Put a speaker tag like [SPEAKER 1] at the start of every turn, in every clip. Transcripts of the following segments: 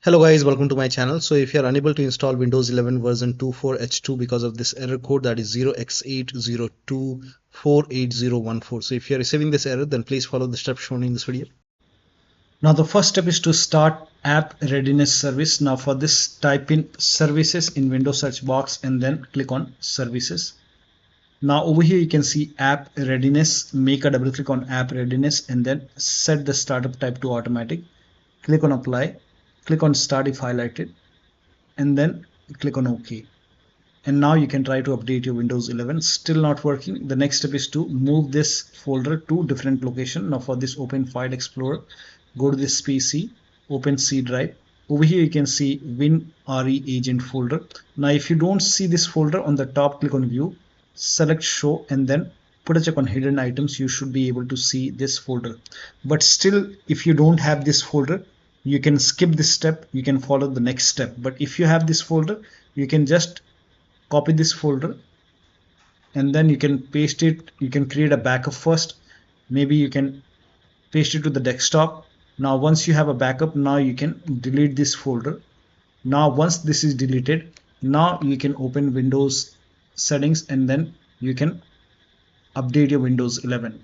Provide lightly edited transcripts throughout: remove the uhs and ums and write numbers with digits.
[SPEAKER 1] Hello guys, welcome to my channel. So if you are unable to install Windows 11 version 24H2 because of this error code, that is 0x80248014. So if you are receiving this error, then please follow the steps shown in this video.
[SPEAKER 2] Now the first step is to start app readiness service. Now for this, type in services in Windows search box and then click on services. Now over here you can see app readiness. Make a double click on app readiness and then set the startup type to automatic. Click on apply, click on start if highlighted, and then click on OK. And now you can try to update your Windows 11. Still not working. The next step is to move this folder to different location. Now for this, open File Explorer, go to this PC, open C drive. Over here you can see WinREAgent folder. Now if you don't see this folder, on the top click on view, select show, and then put a check on hidden items. You should be able to see this folder. But still, if you don't have this folder, you can skip this step, you can follow the next step. But if you have this folder, you can just copy this folder and then you can paste it. You can create a backup first. Maybe you can paste it to the desktop. Now once you have a backup, now you can delete this folder. Now once this is deleted, now you can open Windows settings and then you can update your Windows 11.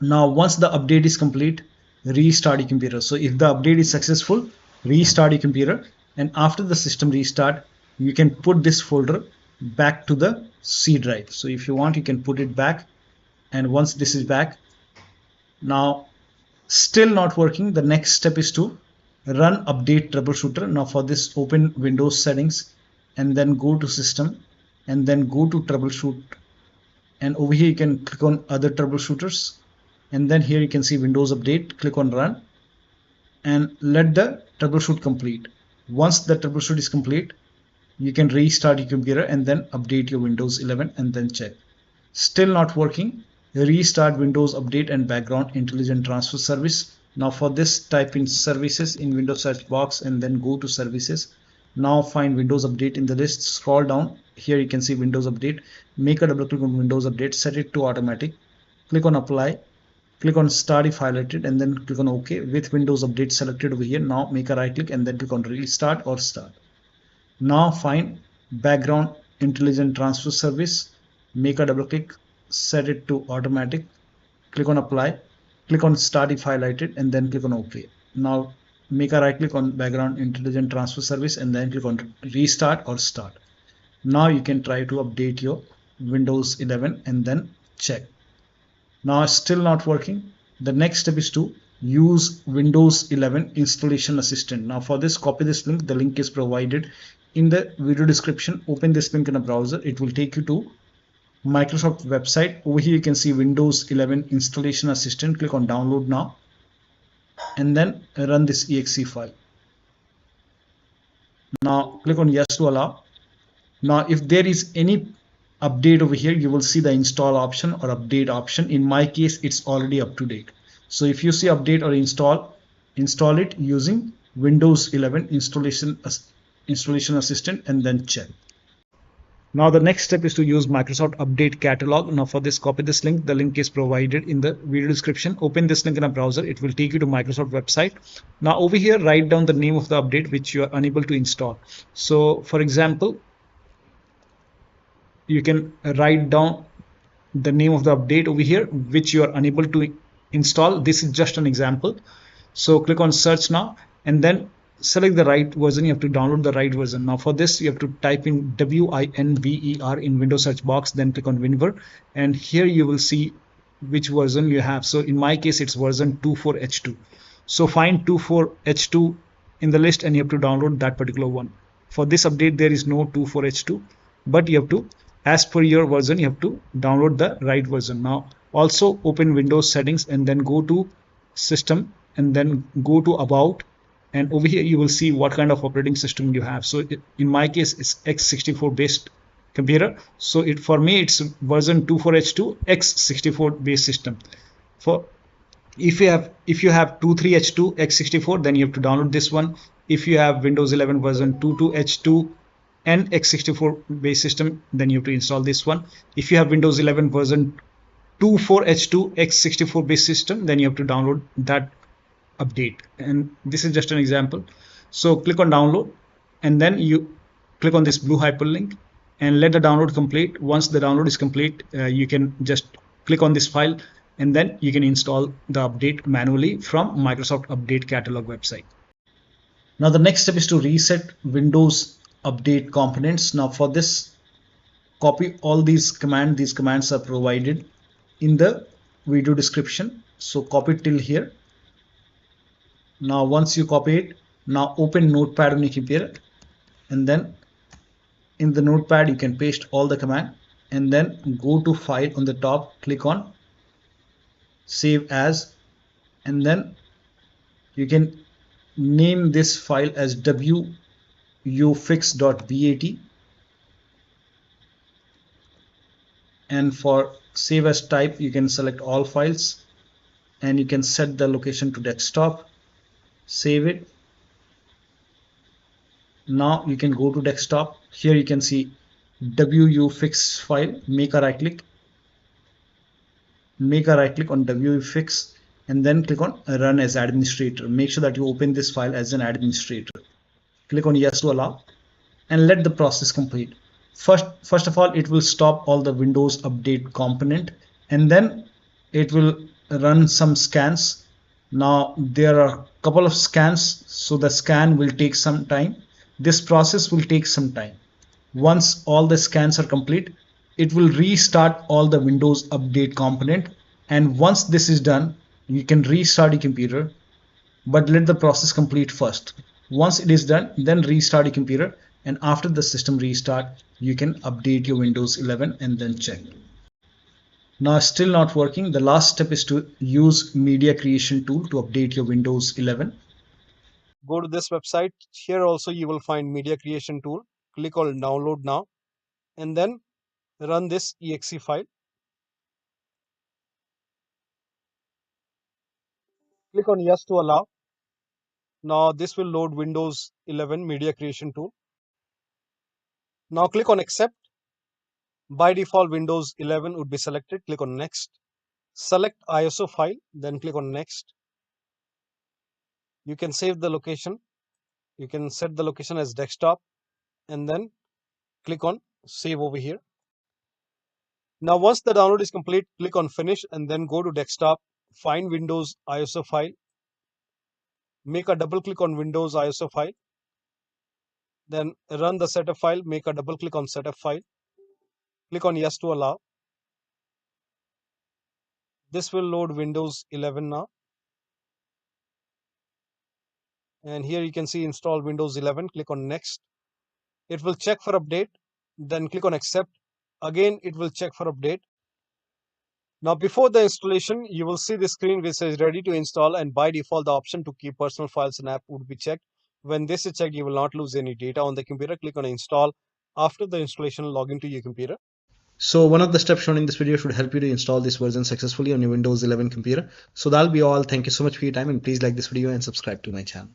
[SPEAKER 2] Now once the update is complete, restart your computer. So if the update is successful, restart your computer, and after the system restart, you can put this folder back to the C drive. So if you want, you can put it back, and once this is back, now still not working, the next step is to run update troubleshooter. Now for this, open Windows settings and then go to system and then go to troubleshoot, and over here you can click on other troubleshooters, and then here you can see Windows update. Click on run and let the troubleshoot complete. Once the troubleshoot is complete, you can restart your computer and then update your Windows 11 and then check. Still not working, restart Windows update and background intelligent transfer service. Now for this, type in services in Windows search box and then go to services. Now find Windows update in the list, scroll down, here you can see Windows update. Make a double click on Windows update, set it to automatic, click on apply, click on start if highlighted, and then click on OK. With Windows update selected over here, now make a right click and then click on restart or start. Now find background intelligent transfer service, make a double click, set it to automatic, click on apply, click on start if highlighted, and then click on OK. Now make a right click on background intelligent transfer service and then click on restart or start. Now you can try to update your Windows 11 and then check. Now still not working. The next step is to use Windows 11 installation assistant. Now for this, copy this link. The link is provided in the video description. Open this link in a browser. It will take you to Microsoft website. Over here you can see Windows 11 installation assistant. Click on download now and then run this exe file. Now click on yes to allow. Now if there is any update over here, you will see the install option or update option. In my case, it's already up to date. So if you see update or install it using Windows 11 installation assistant and then check. Now the next step is to use Microsoft Update Catalog. Now for this, copy this link. The link is provided in the video description. Open this link in a browser. It will take you to Microsoft website. Now over here, write down the name of the update which you are unable to install. So for example, you can write down the name of the update over here which you are unable to install. This is just an example. So click on search now and then select the right version. You have to download the right version. Now for this, you have to type in WINVER in Windows search box, then click on WinRE, and here you will see which version you have. So in my case, it's version 24H2. So find 24H2 in the list and you have to download that particular one. For this update, there is no 24H2, but you have to, as per your version, you have to download the right version. Now also open Windows settings and then go to system and then go to about, and over here you will see what kind of operating system you have. So in my case, it's x64 based computer. So for me it's version 24H2 x64 based system. For if you have 23H2 x64, then you have to download this one. If you have Windows 11 version 22H2 and x64 based system, then you have to install this one. If you have Windows 11 version 24H2 x64 based system, then you have to download that update. And this is just an example. So click on download, and then you click on this blue hyperlink and let the download complete. Once the download is complete, you can just click on this file, and then you can install the update manually from Microsoft Update Catalog website. Now the next step is to reset Windows update components. Now for this, copy all these commands. These commands are provided in the video description, so copy it till here. Now once you copy it, now open Notepad on your computer, and then in the Notepad you can paste all the command, and then go to file on the top, click on save as, and then you can name this file as wuauserv.bat, and for save as type you can select all files, and you can set the location to desktop, save it. Now you can go to desktop. Here you can see wuaufix file. Make a right click on wuaufix, and then click on run as administrator. Make sure that you open this file as an administrator. Click on yes to allow, and let the process complete. First of all, it will stop all the Windows update component, and then it will run some scans. Now there are a couple of scans, so the scan will take some time. This process will take some time. Once all the scans are complete, it will restart all the Windows update component, and once this is done, you can restart your computer, but let the process complete first. Once it is done, then restart your computer, and after the system restart, you can update your Windows 11 and then check. Now still not working. The last step is to use media creation tool to update your Windows 11.
[SPEAKER 1] Go to this website. Here also you will find media creation tool. Click on download now, and then run this exe file. Click on yes to allow. Now this will load Windows 11 media creation tool. Now click on accept. By default Windows 11 would be selected. Click on next. Select ISO file, then click on next. You can save the location. You can set the location as desktop, and then click on save over here. Now once the download is complete, click on finish, and then go to desktop, find Windows ISO file, make a double click on Windows ISO file, then run the setup file, make a double click on setup file, click on yes to allow. This will load Windows 11 now, and here you can see install Windows 11. Click on next. It will check for update, then click on accept. Again it will check for update. Now before the installation, you will see the screen which says ready to install, and by default the option to keep personal files and app would be checked. When this is checked, you will not lose any data on the computer. Click on install. After the installation, log into your computer. So one of the steps shown in this video should help you to install this version successfully on your Windows 11 computer. So that'll be all. Thank you so much for your time, and please like this video and subscribe to my channel.